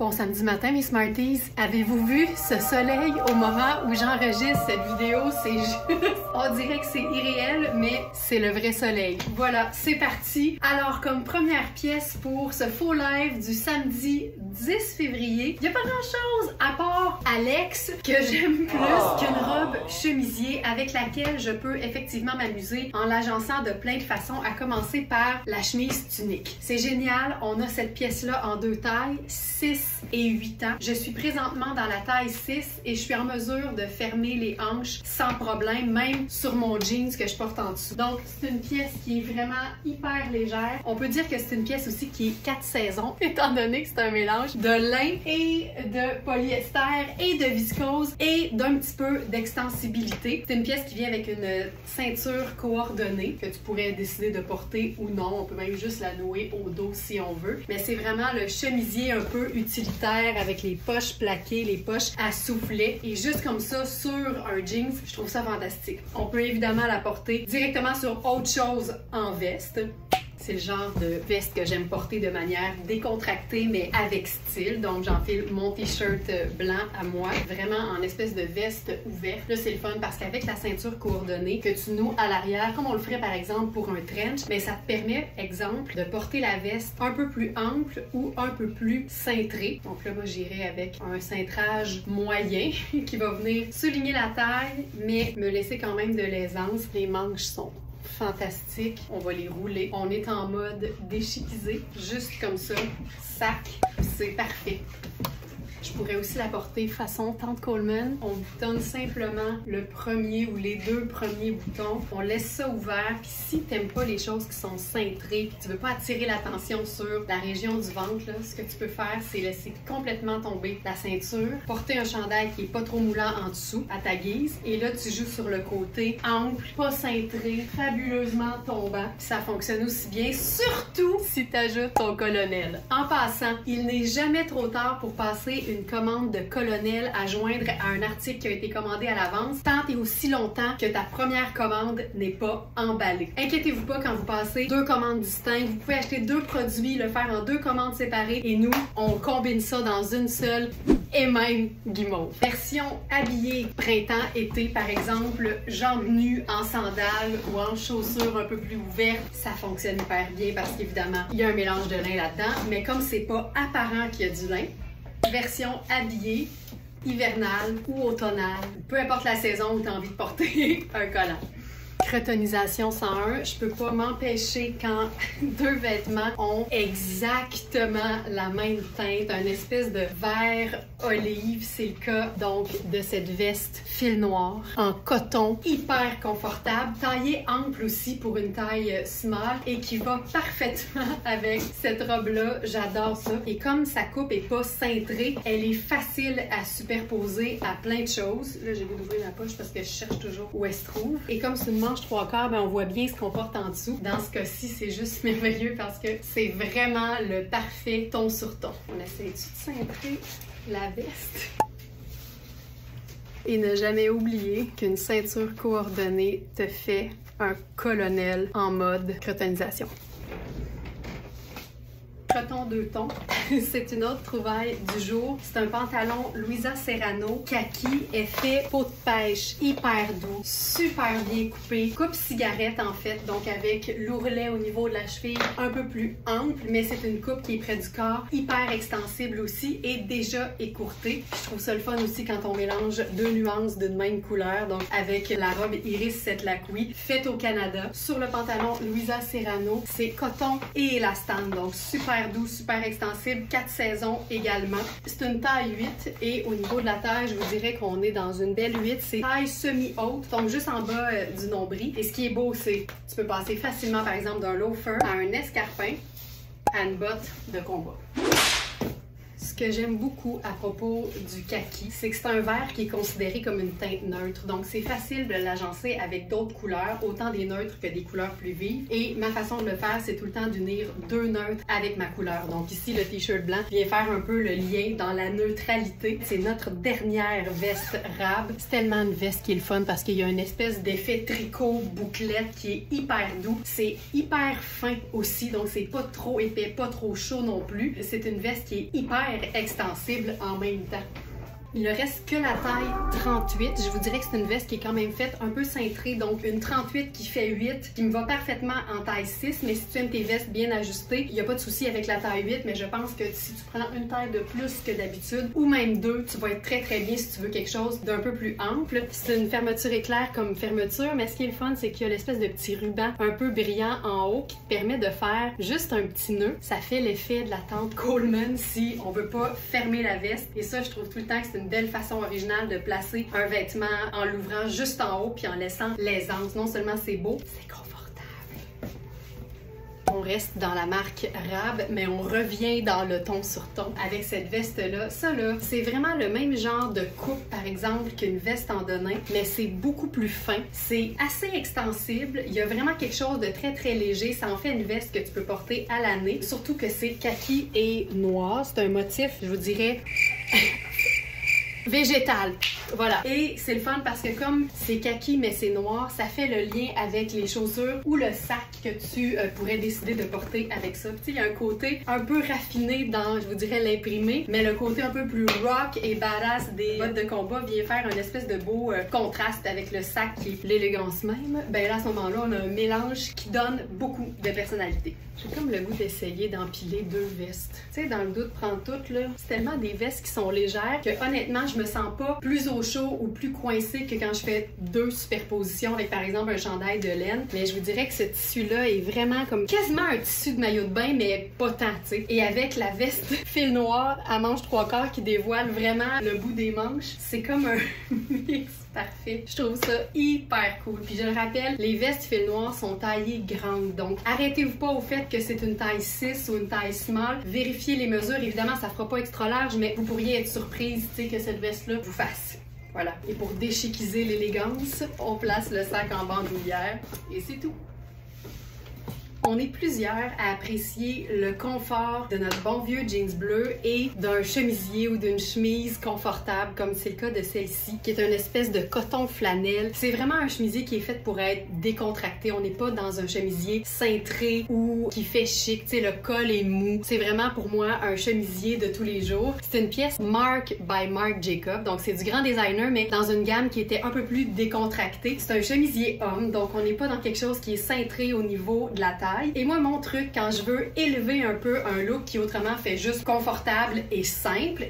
Bon samedi matin, mes Smarties. Avez-vous vu ce soleil au moment où j'enregistre cette vidéo? C'est juste... On dirait que c'est irréel, mais c'est le vrai soleil. Voilà, c'est parti. Alors, comme première pièce pour ce faux live du samedi 10 février, il n'y a pas grand-chose à part Alex, que j'aime plus qu'une robe chemisier avec laquelle je peux effectivement m'amuser en l'agençant de plein de façons, à commencer par la chemise tunique. C'est génial, on a cette pièce-là en deux tailles, 6 et 8 ans. Je suis présentement dans la taille 6 et je suis en mesure de fermer les hanches sans problème, même sur mon jeans que je porte en dessous. Donc, c'est une pièce qui est vraiment hyper légère. On peut dire que c'est une pièce aussi qui est 4 saisons, étant donné que c'est un mélange de lin et de polyester et de viscose et d'un petit peu d'extensibilité. C'est une pièce qui vient avec une ceinture coordonnée que tu pourrais décider de porter ou non. On peut même juste la nouer au dos si on veut. Mais c'est vraiment le chemisier un peu utilitaire avec les poches plaquées, les poches à soufflet. Et juste comme ça, sur un jeans, je trouve ça fantastique. On peut évidemment la porter directement sur autre chose en veste. C'est le genre de veste que j'aime porter de manière décontractée, mais avec style. Donc, j'enfile mon t-shirt blanc à moi, vraiment en espèce de veste ouverte. Là, c'est le fun parce qu'avec la ceinture coordonnée que tu noues à l'arrière, comme on le ferait par exemple pour un trench, mais ça te permet, exemple, de porter la veste un peu plus ample ou un peu plus cintrée. Donc là, moi, j'irai avec un cintrage moyen qui va venir souligner la taille, mais me laisser quand même de l'aisance. Les manches sont fantastique. On va les rouler. On est en mode déchiquisé, juste comme ça. Sac, c'est parfait. Je pourrais aussi la porter façon Tante Coleman. On boutonne simplement le premier ou les deux premiers boutons. On laisse ça ouvert. Puis si t'aimes pas les choses qui sont cintrées, puis tu veux pas attirer l'attention sur la région du ventre, là, ce que tu peux faire, c'est laisser complètement tomber la ceinture, porter un chandail qui est pas trop moulant en dessous, à ta guise. Et là, tu joues sur le côté ample, pas cintré, fabuleusement tombant. Puis ça fonctionne aussi bien, surtout si t'ajoutes ton colonel. En passant, il n'est jamais trop tard pour passer une commande de colonel à joindre à un article qui a été commandé à l'avance, tant et aussi longtemps que ta première commande n'est pas emballée. Inquiétez-vous pas quand vous passez deux commandes distinctes. Vous pouvez acheter deux produits, le faire en deux commandes séparées et nous, on combine ça dans une seule et même guimauve. Version habillée printemps-été, par exemple, jambes nues en sandales ou en chaussures un peu plus ouvertes, ça fonctionne hyper bien parce qu'évidemment, il y a un mélange de lin là-dedans, mais comme c'est pas apparent qu'il y a du lin, version habillée, hivernale ou automnale, peu importe la saison où tu as envie de porter un collant. Cretonnisation 101, je peux pas m'empêcher quand deux vêtements ont exactement la même teinte, une espèce de vert olive, c'est le cas donc de cette veste fil noir en coton, hyper confortable, taillée ample aussi pour une taille small et qui va parfaitement avec cette robe-là, j'adore ça. Et comme sa coupe est pas cintrée, elle est facile à superposer à plein de choses. Là, j'ai goût d'ouvrir ma poche parce que je cherche toujours où elle se trouve. Et comme c'est une manche 3/4, ben on voit bien ce qu'on porte en dessous. Dans ce cas-ci, c'est juste merveilleux parce que c'est vraiment le parfait ton sur ton. On essaie de cintrer la veste. Et ne jamais oublier qu'une ceinture coordonnée te fait un colonel en mode cretonnisation. Coton 2 tons, c'est une autre trouvaille du jour. C'est un pantalon Louisa Serrano kaki, effet peau de pêche, hyper doux, super bien coupé, coupe cigarette en fait, donc avec l'ourlet au niveau de la cheville un peu plus ample, mais c'est une coupe qui est près du corps, hyper extensible aussi et déjà écourtée. Je trouve ça le fun aussi quand on mélange deux nuances d'une même couleur, donc avec la robe Iris Cette Lacouille, faite au Canada. Sur le pantalon Louisa Serrano, c'est coton et élastane, donc super doux, super extensible, 4 saisons également. C'est une taille 8 et au niveau de la taille, je vous dirais qu'on est dans une belle 8. C'est taille semi-haute, donc juste en bas du nombril. Et ce qui est beau, c'est tu peux passer facilement, par exemple, d'un loafer à un escarpin à une botte de combat. Ce que j'aime beaucoup à propos du kaki, c'est que c'est un vert qui est considéré comme une teinte neutre. Donc, c'est facile de l'agencer avec d'autres couleurs, autant des neutres que des couleurs plus vives. Et ma façon de le faire, c'est tout le temps d'unir deux neutres avec ma couleur. Donc ici, le t-shirt blanc vient faire un peu le lien dans la neutralité. C'est notre dernière veste rab. C'est tellement une veste qui est le fun parce qu'il y a une espèce d'effet tricot bouclette qui est hyper doux. C'est hyper fin aussi, donc c'est pas trop épais, pas trop chaud non plus. C'est une veste qui est hyper extensible en même temps. Il ne reste que la taille 38. Je vous dirais que c'est une veste qui est quand même faite un peu cintrée, donc une 38 qui fait 8, qui me va parfaitement en taille 6, mais si tu aimes tes vestes bien ajustées, il n'y a pas de souci avec la taille 8, mais je pense que si tu prends une taille de plus que d'habitude, ou même 2, tu vas être très très bien si tu veux quelque chose d'un peu plus ample. C'est une fermeture éclair comme fermeture, mais ce qui est le fun, c'est qu'il y a l'espèce de petit ruban un peu brillant en haut qui te permet de faire juste un petit nœud. Ça fait l'effet de la tente Coleman si on veut pas fermer la veste, et ça, je trouve tout le temps que c'est une belle façon originale de placer un vêtement en l'ouvrant juste en haut puis en laissant l'aisance. Non seulement c'est beau, c'est confortable. On reste dans la marque Rab, mais on revient dans le ton sur ton avec cette veste-là. Ça là, c'est vraiment le même genre de coupe, par exemple, qu'une veste en denim, mais c'est beaucoup plus fin. C'est assez extensible. Il y a vraiment quelque chose de très très léger. Ça en fait une veste que tu peux porter à l'année. Surtout que c'est kaki et noir. C'est un motif, je vous dirais... végétal. Voilà. Et c'est le fun parce que comme c'est kaki mais c'est noir, ça fait le lien avec les chaussures ou le sac que tu pourrais décider de porter avec ça. Tu sais, il y a un côté un peu raffiné dans, je vous dirais, l'imprimé, mais le côté un peu plus rock et badass des bottes de combat vient faire un espèce de beau contraste avec le sac qui est l'élégance même. Ben là, à ce moment-là, on a un mélange qui donne beaucoup de personnalité. J'ai comme le goût d'essayer d'empiler 2 vestes. Tu sais, dans le doute, prends toutes, là. C'est tellement des vestes qui sont légères que honnêtement, je me sens pas plus au chaud ou plus coincée que quand je fais 2 superpositions avec par exemple un chandail de laine. Mais je vous dirais que ce tissu-là est vraiment comme quasiment un tissu de maillot de bain, mais pas tant, tu sais. Et avec la veste fil noir à manches 3/4 qui dévoile vraiment le bout des manches, c'est comme un mix parfait. Je trouve ça hyper cool. Puis je le rappelle, les vestes fil noir sont taillées grandes. Donc arrêtez-vous pas au fait que c'est une taille 6 ou une taille small. Vérifiez les mesures. Évidemment, ça fera pas extra large, mais vous pourriez être surprise, tu sais, que cette veste-là vous fasse. Voilà. Et pour déchiquiser l'élégance, on place le sac en bandoulière et c'est tout. On est plusieurs à apprécier le confort de notre bon vieux jeans bleu et d'un chemisier ou d'une chemise confortable, comme c'est le cas de celle-ci, qui est une espèce de coton flanelle. C'est vraiment un chemisier qui est fait pour être décontracté. On n'est pas dans un chemisier cintré ou qui fait chic. Tu sais, le col est mou. C'est vraiment pour moi un chemisier de tous les jours. C'est une pièce Marc by Marc Jacob. Donc c'est du grand designer, mais dans une gamme qui était un peu plus décontractée. C'est un chemisier homme, donc on n'est pas dans quelque chose qui est cintré au niveau de la taille. Et moi, mon truc, quand je veux élever un peu un look qui autrement fait juste confortable et simple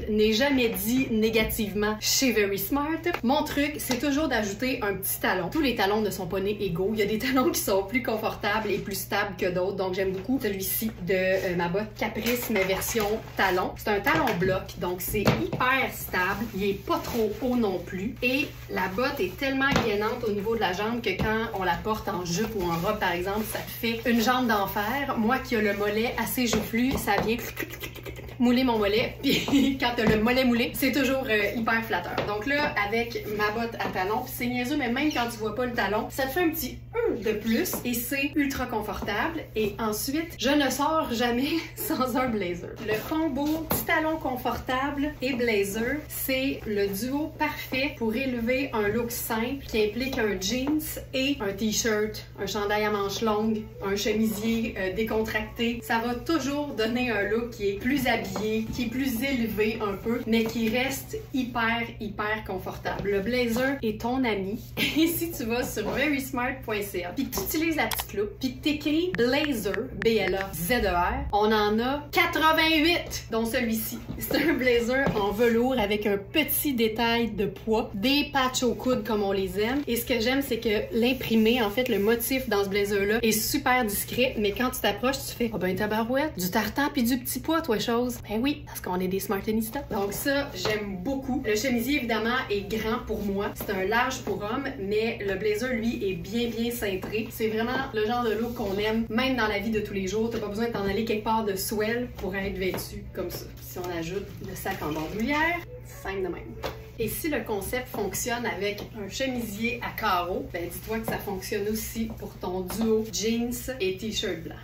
n'est jamais dit négativement chez Very Smart, mon truc, c'est toujours d'ajouter un petit talon. Tous les talons ne sont pas nés égaux. Il y a des talons qui sont plus confortables et plus stables que d'autres. Donc, j'aime beaucoup celui-ci de ma botte Caprice, mais version talon. C'est un talon bloc, donc c'est hyper stable. Il est pas trop haut non plus. Et la botte est tellement gainante au niveau de la jambe que quand on la porte en jupe ou en robe, par exemple, ça fait une jambe d'enfer. Moi qui ai le mollet assez joufflu, ça vient mouler mon mollet. Puis quand t'as le mollet moulé, c'est toujours hyper flatteur. Donc là, avec ma botte à talons, c'est niaiseux, mais même quand tu vois pas le talon, ça te fait un petit de plus et c'est ultra confortable. Et ensuite, je ne sors jamais sans un blazer. Le combo petit talon confortable et blazer, c'est le duo parfait pour élever un look simple qui implique un jeans et un t-shirt, un chandail à manches longues, un chemisier décontracté. Ça va toujours donner un look qui est plus habillé, qui est plus élevé un peu, mais qui reste hyper confortable. Le blazer est ton ami. Et si tu vas sur verysmart.ca puis que tu utilises la petite loupe puis que t'écris blazer, B-L-A-Z-E-R, on en a 88, dont celui-ci. C'est un blazer en velours avec un petit détail de poids, des patchs au coude comme on les aime. Et ce que j'aime, c'est que l'imprimé, en fait, le motif dans ce blazer-là est super discret, mais quand tu t'approches, tu fais « Ah ben tabarouette, du tartan puis du petit pois, toi chose. » Ben oui, parce qu'on est des smartinistas. Donc ça, j'aime beaucoup. Le chemisier, évidemment, est grand pour moi. C'est un large pour homme, mais le blazer, lui, est bien cintré. C'est vraiment le genre de look qu'on aime, même dans la vie de tous les jours. T'as pas besoin de t'en aller quelque part de swell pour être vêtu comme ça. Si on ajoute le sac en bandoulière, simple de même. Et si le concept fonctionne avec un chemisier à carreaux, ben dis-toi que ça fonctionne aussi pour ton duo jeans et t-shirt blanc.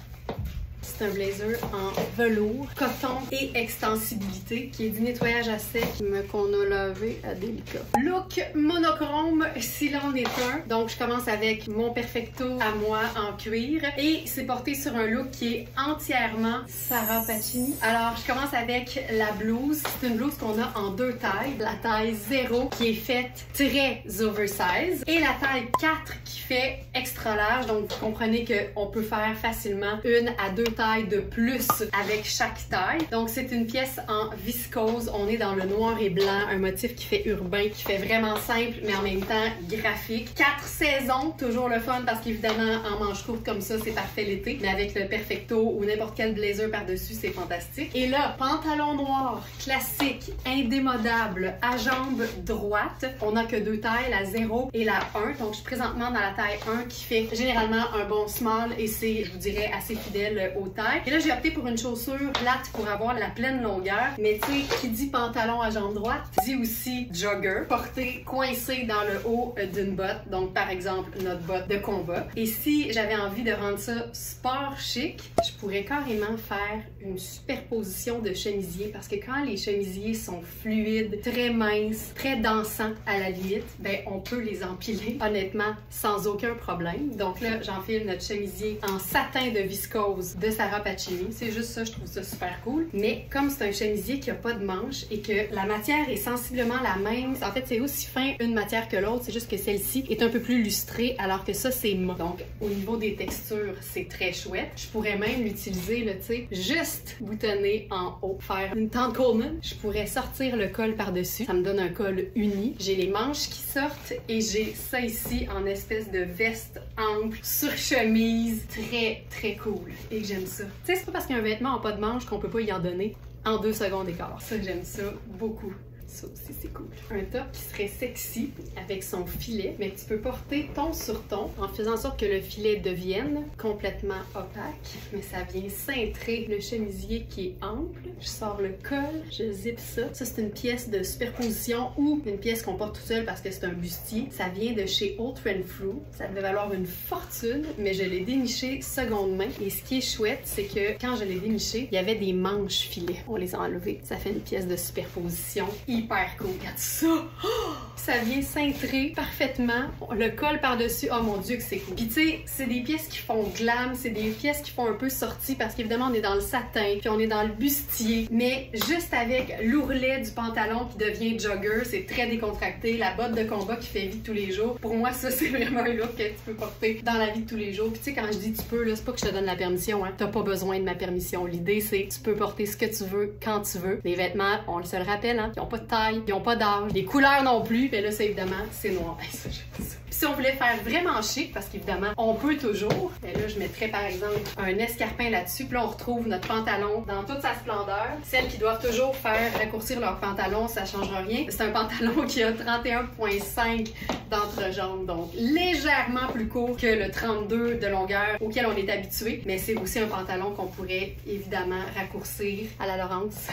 C'est un blazer en velours, coton et extensibilité qui est du nettoyage à sec mais qu'on a lavé à délicat. Look monochrome s'il en est un. Donc je commence avec mon perfecto à moi en cuir et c'est porté sur un look qui est entièrement Sarah Pacini. Alors je commence avec la blouse. C'est une blouse qu'on a en deux tailles. La taille 0 qui est faite très oversize et la taille 4 qui fait extra large. Donc vous comprenez qu'on peut faire facilement une à deux tailles de plus avec chaque taille. Donc c'est une pièce en viscose. On est dans le noir et blanc, un motif qui fait urbain, qui fait vraiment simple mais en même temps graphique. 4 saisons, toujours le fun parce qu'évidemment en manche courte comme ça c'est parfait l'été, mais avec le perfecto ou n'importe quel blazer par-dessus c'est fantastique. Et là, pantalon noir, classique, indémodable, à jambes droites. On n'a que deux tailles, la 0 et la 1. Donc je suis présentement dans la taille 1 qui fait généralement un bon small et c'est, je vous dirais, assez fidèle aux tailles. Et là j'ai opté pour une chaussure plate pour avoir la pleine longueur. Mais tu sais, qui dit pantalon à jambes droites, dit aussi jogger, porté coincé dans le haut d'une botte. Donc par exemple notre botte de combat. Et si j'avais envie de rendre ça sport chic, je pourrais carrément faire une superposition de chemisiers parce que quand les chemisiers sont fluides, très minces, très dansants à la limite, ben on peut les empiler honnêtement sans aucun problème. Donc là, j'enfile notre chemisier en satin de viscose de Sarah Pacini. C'est juste ça, je trouve ça super cool. Mais comme c'est un chemisier qui a pas de manches et que la matière est sensiblement la même, en fait c'est aussi fin une matière que l'autre, c'est juste que celle-ci est un peu plus lustrée alors que ça c'est mat. Donc au niveau des textures, c'est très chouette. Je pourrais même l'utiliser, tu sais, juste boutonner en haut, faire une tente Coleman. Je pourrais sortir le col par-dessus. Ça me donne un col uni. J'ai les manches qui sortent et j'ai ça ici en espèce de veste ample sur chemise. Très, très cool. Et que j'aime ça. Tu sais, c'est pas parce qu'un vêtement n'a pas de manches qu'on peut pas y en donner en 2 secondes d'écart. Ça, j'aime ça beaucoup. Ça aussi, c'est cool. Un top qui serait sexy avec son filet, mais que tu peux porter ton sur ton en faisant en sorte que le filet devienne complètement opaque. Mais ça vient cintrer le chemisier qui est ample. Je sors le col, je zippe ça. Ça, c'est une pièce de superposition ou une pièce qu'on porte tout seul parce que c'est un bustier. Ça vient de chez Old Renfrew. Ça devait valoir une fortune, mais je l'ai déniché seconde main. Et ce qui est chouette, c'est que quand je l'ai déniché, il y avait des manches filets. On les a enlevées. Ça fait une pièce de superposition hyper cool. Regarde ça! Oh! Ça vient cintrer parfaitement. Le col par-dessus, oh mon Dieu que c'est cool. Puis tu sais, c'est des pièces qui font glam, c'est des pièces qui font un peu sortie parce qu'évidemment on est dans le satin, puis on est dans le bustier, mais juste avec l'ourlet du pantalon qui devient jogger, c'est très décontracté, la botte de combat qui fait vie de tous les jours. Pour moi, ça c'est vraiment un look que tu peux porter dans la vie de tous les jours. Puis tu sais, quand je dis tu peux, là, c'est pas que je te donne la permission, hein. T'as pas besoin de ma permission. L'idée c'est tu peux porter ce que tu veux, quand tu veux. Les vêtements, on se le rappelle, hein, ils ont pas de taille, ils ont pas d'âge, les couleurs non plus, mais là c'est évidemment c'est noir. Ça, j'aime ça. Si on voulait faire vraiment chic, parce qu'évidemment on peut toujours, mais là je mettrais par exemple un escarpin là-dessus, puis là on retrouve notre pantalon dans toute sa splendeur. Celles qui doivent toujours faire raccourcir leur pantalon, ça changera rien. C'est un pantalon qui a 31,5 d'entrejambe, donc légèrement plus court que le 32 de longueur auquel on est habitué, mais c'est aussi un pantalon qu'on pourrait évidemment raccourcir à la Laurence.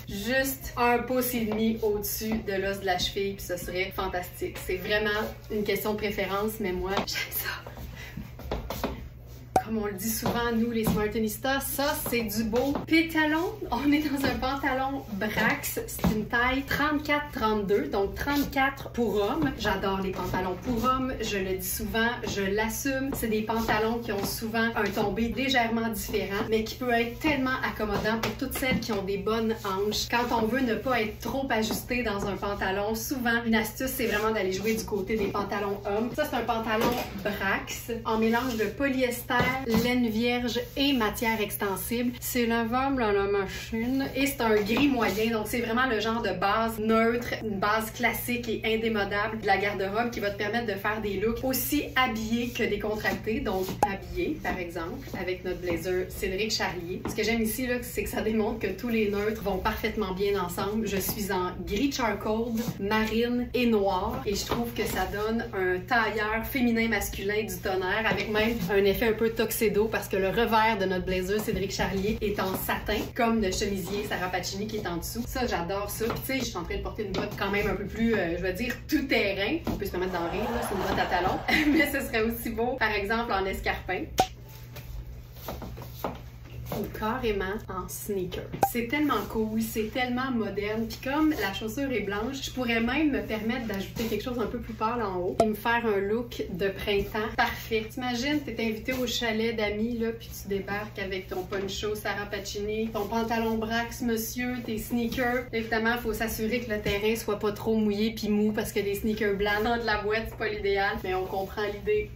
Juste un pouce et demi au-dessus de l'os de la cheville, puis ce serait fantastique. C'est vraiment une question de préférence, mais moi, j'aime ça. Comme on le dit souvent, nous les Smartanistas, ça c'est du beau pétalon. On est dans un pantalon Brax, c'est une taille 34-32, donc 34 pour homme. J'adore les pantalons pour homme, je le dis souvent, je l'assume. C'est des pantalons qui ont souvent un tombé légèrement différent, mais qui peut être tellement accommodant pour toutes celles qui ont des bonnes hanches. Quand on veut ne pas être trop ajusté dans un pantalon, souvent une astuce c'est vraiment d'aller jouer du côté des pantalons hommes. Ça c'est un pantalon Brax en mélange de polyester, laine vierge et matière extensible. C'est lavable à la machine et c'est un gris moyen, donc c'est vraiment le genre de base neutre, une base classique et indémodable de la garde-robe qui va te permettre de faire des looks aussi habillés que décontractés. Donc habillé par exemple avec notre blazer Cédric Charlier. Ce que j'aime ici là, c'est que ça démontre que tous les neutres vont parfaitement bien ensemble. Je suis en gris charcoal, marine et noir et je trouve que ça donne un tailleur féminin-masculin du tonnerre avec même un effet un peu tuxedo parce que le revers de notre blazer Cédric Charlier est en satin comme le chemisier Sarah Pacini qui est en dessous. Ça, j'adore ça. Puis tu sais, je suis en train de porter une botte quand même un peu plus, je vais dire, tout terrain. On peut se permettre d'en rire, c'est une botte à talons. Mais ce serait aussi beau, par exemple, en escarpin. ou carrément en sneaker. C'est tellement cool, c'est tellement moderne, puis comme la chaussure est blanche, je pourrais même me permettre d'ajouter quelque chose un peu plus pâle en haut et me faire un look de printemps parfait. T'imagines, t'es invité au chalet d'amis, là, puis tu débarques avec ton poncho Sarah Pacini, ton pantalon Brax, monsieur, tes sneakers. Évidemment, il faut s'assurer que le terrain soit pas trop mouillé puis mou parce que des sneakers blancs dans de la boîte, c'est pas l'idéal, mais on comprend l'idée.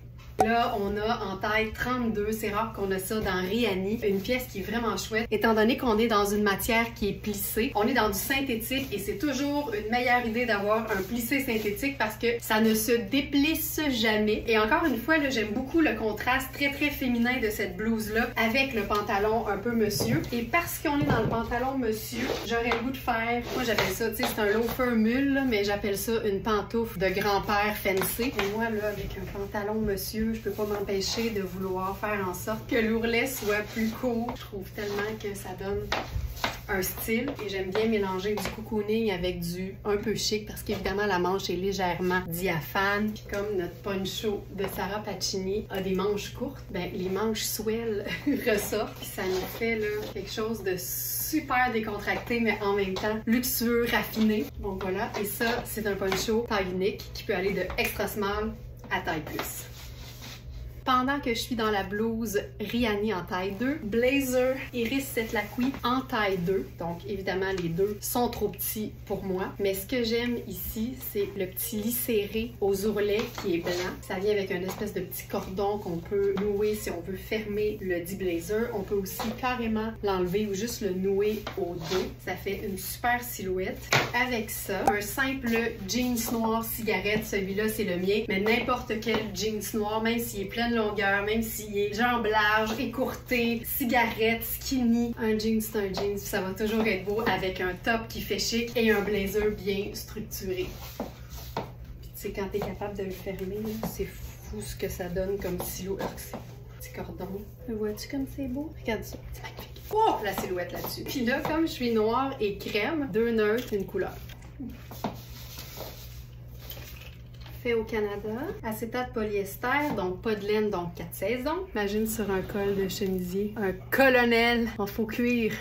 Là, on a en taille 32, c'est rare qu'on a ça dans Rihanni, une pièce qui est vraiment chouette, étant donné qu'on est dans une matière qui est plissée. On est dans du synthétique et c'est toujours une meilleure idée d'avoir un plissé synthétique parce que ça ne se déplisse jamais. Et encore une fois, là, j'aime beaucoup le contraste très très féminin de cette blouse-là avec le pantalon un peu monsieur. Et parce qu'on est dans le pantalon monsieur, j'aurais le goût de faire, moi j'appelle ça, tu sais, c'est un loafer mule, là, mais j'appelle ça une pantoufle de grand-père fancy. Et moi, là, avec un pantalon monsieur, je peux pas m'empêcher de vouloir faire en sorte que l'ourlet soit plus court. Je trouve tellement que ça donne un style et j'aime bien mélanger du cocooning avec du un peu chic parce qu'évidemment la manche est légèrement diaphane. Puis comme notre poncho de Sarah Pacini a des manches courtes, ben les manches swell ressortent puis ça nous fait là quelque chose de super décontracté mais en même temps luxueux, raffiné. Donc voilà, et ça c'est un poncho taille unique qui peut aller de extra small à taille plus. Pendant que je suis dans la blouse Rihanni en taille 2, blazer Iris Setlaqui en taille 2. Donc évidemment les deux sont trop petits pour moi. Mais ce que j'aime ici, c'est le petit lis serré aux ourlets qui est blanc. Ça vient avec une espèce de petit cordon qu'on peut nouer si on veut fermer le dit blazer. On peut aussi carrément l'enlever ou juste le nouer au dos. Ça fait une super silhouette. Avec ça, un simple jeans noir cigarette. Celui-là c'est le mien. Mais n'importe quel jeans noir, même s'il est plein de longueur, même s'il est jambes larges, écourté, cigarette, skinny. Un jean, c'est un jean, ça va toujours être beau avec un top qui fait chic et un blazer bien structuré. Puis tu sais, quand t'es capable de le fermer, c'est fou ce que ça donne comme silhouette. Petit cordon. Le vois-tu comme c'est beau? Regarde ça, c'est magnifique. Oh, la silhouette là-dessus. Puis là, comme je suis noire et crème, deux neutres, une couleur. Fait au Canada, acétate polyester, donc pas de laine, donc 4 saisons. Imagine sur un col de chemisier, un colonel en faux cuir.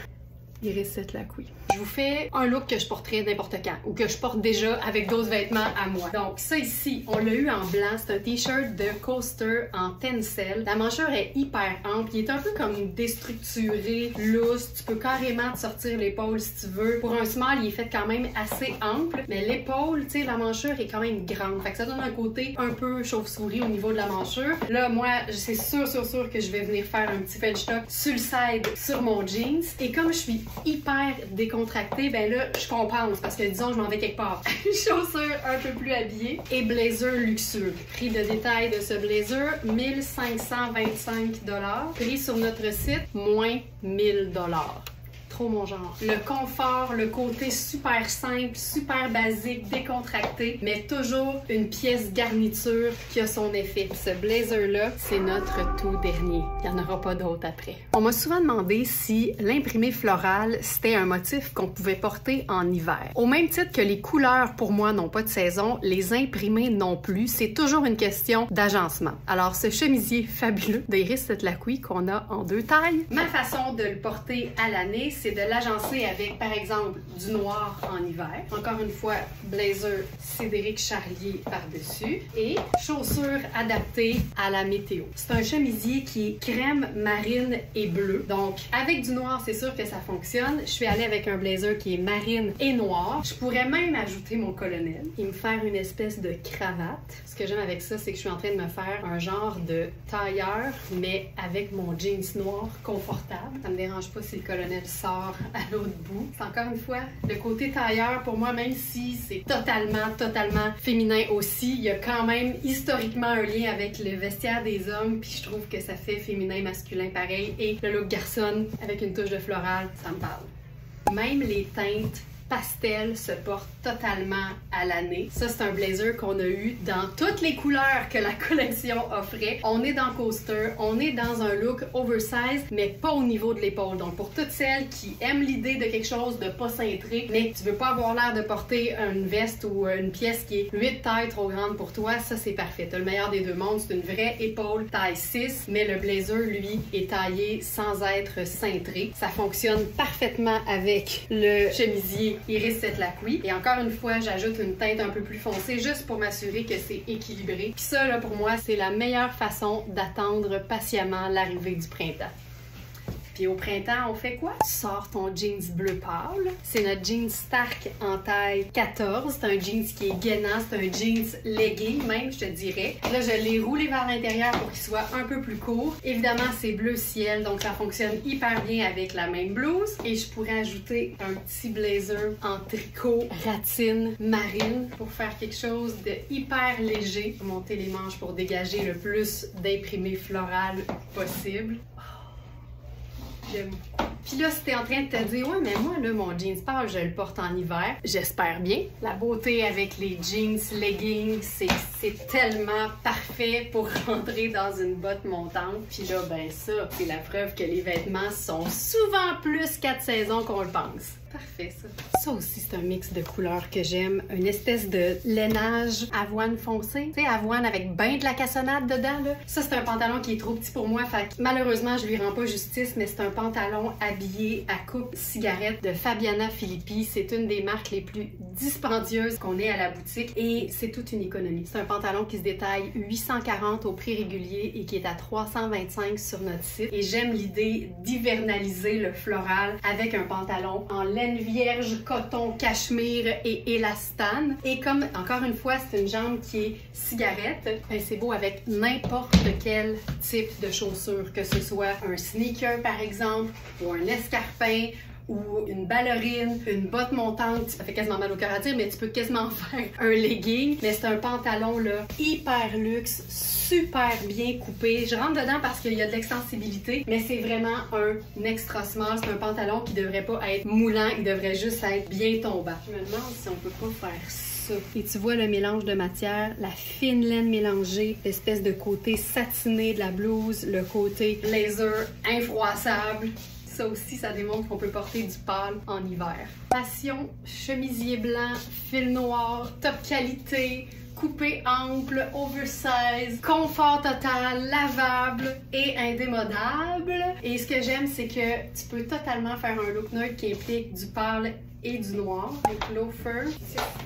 Iris Setlaqui. Je vous fais un look que je porterais n'importe quand ou que je porte déjà avec d'autres vêtements à moi. Donc ça ici, on l'a eu en blanc. C'est un t-shirt de Coaster en tencel. La manchure est hyper ample. Il est un peu comme déstructuré, loose. Tu peux carrément te sortir l'épaule si tu veux. Pour un small, il est fait quand même assez ample. Mais l'épaule, tu sais, la manchure est quand même grande. Fait que ça donne un côté un peu chauve-souris au niveau de la manchure. Là, moi, c'est sûr que je vais venir faire un petit French tuck sur le side sur mon jeans. Et comme je suis hyper décontractée, ben là, je compense parce que disons, je m'en vais quelque part. Chaussures un peu plus habillées et blazer luxueux. Prix de détail de ce blazer, 1525 $. Prix sur notre site, moins 1000 $. Trop mon genre. Le confort, le côté super simple, super basique, décontracté, mais toujours une pièce garniture qui a son effet. Ce blazer-là, c'est notre tout dernier. Il n'y en aura pas d'autre après. On m'a souvent demandé si l'imprimé floral, c'était un motif qu'on pouvait porter en hiver. Au même titre que les couleurs, pour moi, n'ont pas de saison, les imprimés non plus. C'est toujours une question d'agencement. Alors, ce chemisier fabuleux d'Iris Setlaqui qu'on a en deux tailles, ma façon de le porter à l'année, c'est de l'agencer avec, par exemple, du noir en hiver. Encore une fois, blazer Cédric Charlier par-dessus et chaussures adaptées à la météo. C'est un chemisier qui est crème, marine et bleu. Donc, avec du noir, c'est sûr que ça fonctionne. Je suis allée avec un blazer qui est marine et noir. Je pourrais même ajouter mon colonel et me faire une espèce de cravate. Ce que j'aime avec ça, c'est que je suis en train de me faire un genre de tailleur, mais avec mon jeans noir confortable. Ça me dérange pas si le colonel sort à l'autre bout. C'est encore une fois le côté tailleur pour moi, même si c'est totalement féminin aussi, il y a quand même historiquement un lien avec le vestiaire des hommes, puis je trouve que ça fait féminin, masculin pareil, et le look garçon avec une touche de floral, ça me parle. Même les teintes pastel se porte totalement à l'année. Ça, c'est un blazer qu'on a eu dans toutes les couleurs que la collection offrait. On est dans coaster, on est dans un look oversize, mais pas au niveau de l'épaule. Donc, pour toutes celles qui aiment l'idée de quelque chose de pas cintré, mais que tu veux pas avoir l'air de porter une veste ou une pièce qui est 8 tailles trop grande pour toi, ça, c'est parfait. T'as le meilleur des deux mondes. C'est une vraie épaule taille 6, mais le blazer, lui, est taillé sans être cintré. Ça fonctionne parfaitement avec le chemisier Iris Setlaqui. Et encore une fois, j'ajoute une teinte un peu plus foncée juste pour m'assurer que c'est équilibré. Puis ça, là, pour moi, c'est la meilleure façon d'attendre patiemment l'arrivée du printemps. Puis au printemps, on fait quoi? Tu sors ton jeans bleu pâle. C'est notre jeans Stark en taille 14. C'est un jeans qui est gainant. C'est un jeans legging même, je te dirais. Là, je l'ai roulé vers l'intérieur pour qu'il soit un peu plus court. Évidemment, c'est bleu ciel, donc ça fonctionne hyper bien avec la même blouse. Et je pourrais ajouter un petit blazer en tricot ratine marine pour faire quelque chose de hyper léger. Monter les manches pour dégager le plus d'imprimé floral possible. Puis là, si t'es en train de te dire, ouais, mais moi, là, mon jeans pâle, je le porte en hiver. J'espère bien. La beauté avec les jeans leggings, c'est tellement parfait pour rentrer dans une botte montante. Puis là, ben ça, c'est la preuve que les vêtements sont souvent plus 4 saisons qu'on le pense. Parfait, ça. Ça aussi, c'est un mix de couleurs que j'aime. Une espèce de lainage avoine foncé. Tu sais, avoine avec ben de la cassonade dedans, là. Ça, c'est un pantalon qui est trop petit pour moi. Fait que, malheureusement, je lui rends pas justice, mais c'est un pantalon habillé à coupe cigarette de Fabiana Filippi. C'est une des marques les plus dispendieuses qu'on ait à la boutique et c'est toute une économie. C'est un pantalon qui se détaille 840 au prix régulier et qui est à 325 sur notre site. Et j'aime l'idée d'hivernaliser le floral avec un pantalon en laine vierge, coton, cachemire et élastane. Et comme, encore une fois, c'est une jambe qui est cigarette, ben c'est beau avec n'importe quel type de chaussure, que ce soit un sneaker par exemple, ou un escarpin, ou une ballerine, une botte montante. Ça fait quasiment mal au cœur à dire, mais tu peux quasiment faire un legging. Mais c'est un pantalon là hyper luxe, super bien coupé. Je rentre dedans parce qu'il y a de l'extensibilité, mais c'est vraiment un extra small. C'est un pantalon qui devrait pas être moulant, il devrait juste être bien tombant. Je me demande si on peut pas faire ça. Et tu vois le mélange de matière, la fine laine mélangée, l'espèce de côté satiné de la blouse, le côté laser infroissable. Ça aussi, ça démontre qu'on peut porter du pâle en hiver. Passion, chemisier blanc, fil noir, top qualité, coupé ample, oversize, confort total, lavable et indémodable. Et ce que j'aime, c'est que tu peux totalement faire un look neutre qui implique du pâle et du noir. Avec loafer,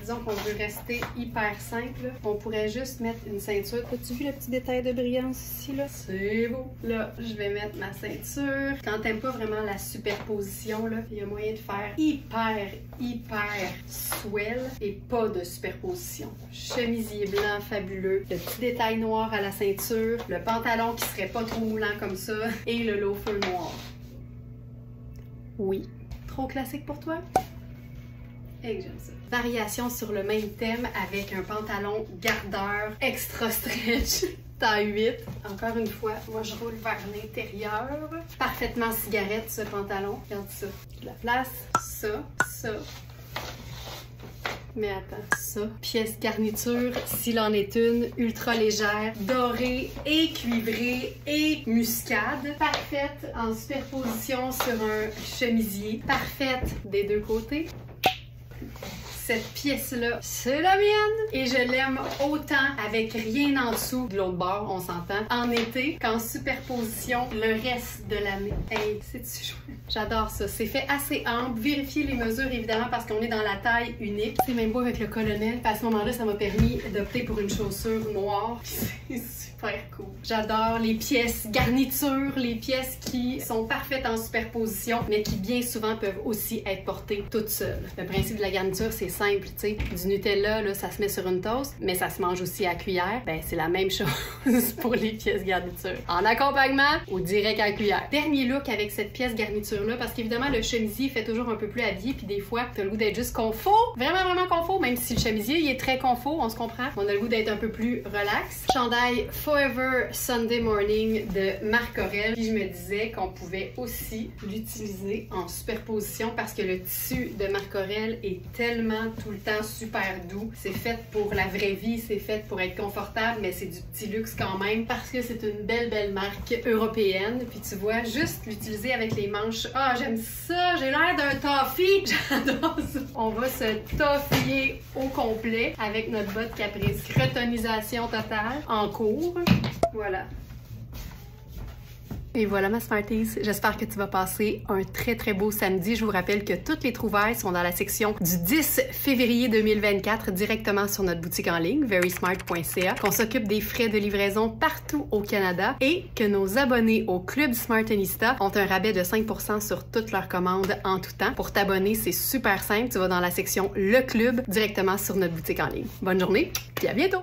disons qu'on veut rester hyper simple, on pourrait juste mettre une ceinture. As-tu vu le petit détail de brillance ici, là? C'est beau! Là, je vais mettre ma ceinture. Quand t'aimes pas vraiment la superposition, là, il y a moyen de faire hyper swell et pas de superposition. Chemisier blanc fabuleux, le petit détail noir à la ceinture, le pantalon qui serait pas trop moulant comme ça et le loafer noir. Oui. Trop classique pour toi? Et que j'aime ça. Variation sur le même thème avec un pantalon gardeur extra stretch, taille 8. Encore une fois, moi je roule vers l'intérieur. Parfaitement cigarette ce pantalon. Regarde ça. De la place, ça. Mais attends, ça. Pièce garniture, s'il en est une, ultra légère, dorée et cuivrée et muscade. Parfaite en superposition sur un chemisier. Parfaite des deux côtés. Cette pièce-là, c'est la mienne! Et je l'aime autant avec rien en dessous de l'autre bord, on s'entend, en été qu'en superposition le reste de l'année. Hey, c'est-tu chouette? J'adore ça. C'est fait assez ample. Vérifiez les mesures, évidemment, parce qu'on est dans la taille unique. C'est même beau avec le colonel. À ce moment-là, ça m'a permis d'opter pour une chaussure noire. C'est super cool. J'adore les pièces garniture, les pièces qui sont parfaites en superposition, mais qui bien souvent peuvent aussi être portées toutes seules. Le principe de la garniture, c'est simple, tu sais. Du Nutella, là, ça se met sur une toast, mais ça se mange aussi à cuillère. Ben, c'est la même chose pour les pièces garniture. En accompagnement ou direct à cuillère. Dernier look avec cette pièce garniture-là, parce qu'évidemment, le chemisier fait toujours un peu plus habillé, puis des fois, t'as le goût d'être juste confort. Vraiment confort, même si le chemisier, il est très confort, on se comprend. On a le goût d'être un peu plus relax. Chandail Forever Sunday Morning de Marc Aurèle. Puis je me disais qu'on pouvait aussi l'utiliser en superposition parce que le tissu de Marc Aurèle est est tellement tout le temps super doux. C'est fait pour la vraie vie, c'est fait pour être confortable, mais c'est du petit luxe quand même parce que c'est une belle marque européenne. Puis tu vois, juste l'utiliser avec les manches. Ah, j'aime ça! J'ai l'air d'un toffee! J'adore ça! On va se toffiller au complet avec notre botte Caprice. Cretonisation totale en cours. Voilà. Et voilà ma Smarties, j'espère que tu vas passer un très beau samedi. Je vous rappelle que toutes les trouvailles sont dans la section du 10 février 2024 directement sur notre boutique en ligne, verysmart.ca, qu'on s'occupe des frais de livraison partout au Canada et que nos abonnés au Club Smartenista ont un rabais de 5% sur toutes leurs commandes en tout temps. Pour t'abonner, c'est super simple, tu vas dans la section Le Club directement sur notre boutique en ligne. Bonne journée, puis à bientôt!